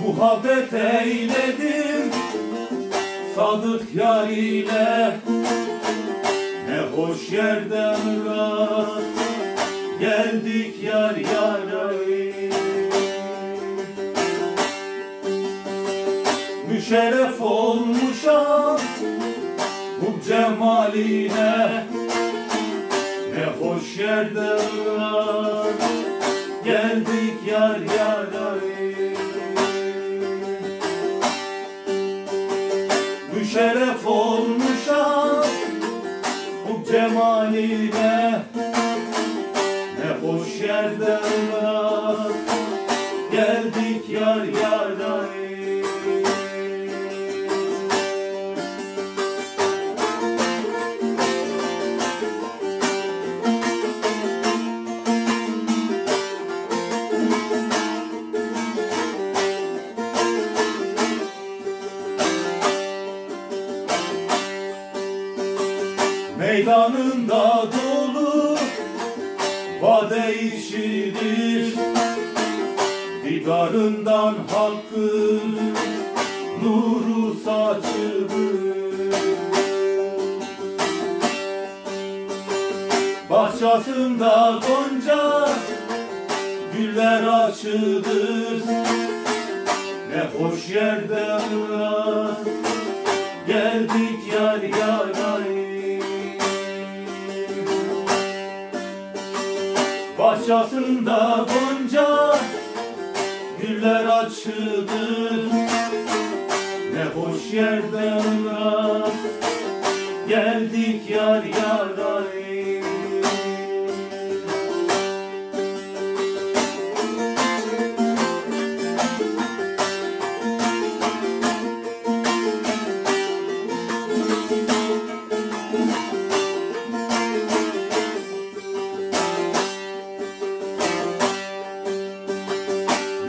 Muhabbet eyledim sadık yar ile, ne hoş yerden rast geldik yar yar. Müşerref olmuşam bu cemaline, ne hoş yerden rast geldik yar yar. Müşerref olmuşam bu cemaline, ne hoş yerden rast geldik yar yar. Meydanında dolu vade işidir, didarından hakkın nuru saçılır. Bahçesinde gonca güller açılır, ne hoş yerden rast geldik yar yar. Bahçesinde gonca güller açılır, ne hoş yerden rast geldik yar yar.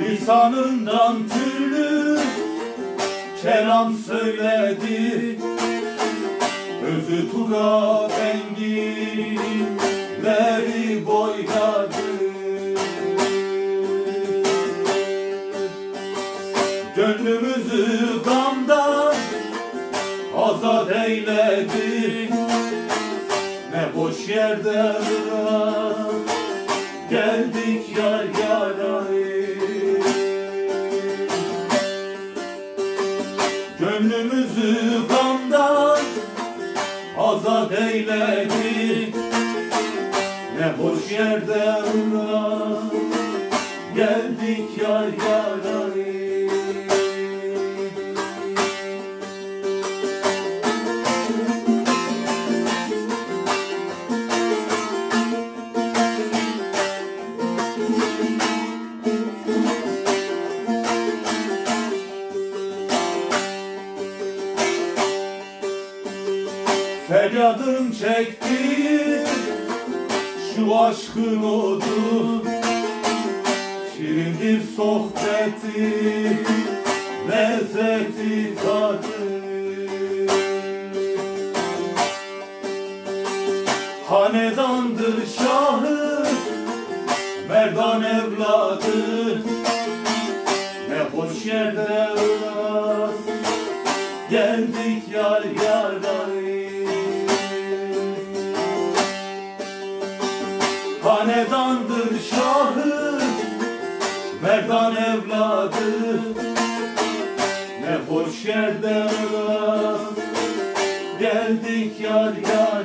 Lisanından türlü kelam söyledi, özü tura enginleri boyladı. Gönlümüzü gamdan azat eyledi, ne boş yerde rast geldik yar yar. Gönlümüzü gamdan azat eyledi, ne boş yerden rast geldik yar yar. Feryadım çekti şu aşkın odu, şirindir sohbeti, lezzeti tadı. Hanedandır şahı, merdan evladı, ne hoş yerde rast geldik yar yar. Hanedandır şahı, merdan evladı, ne hoş yerden rast geldik yar yar.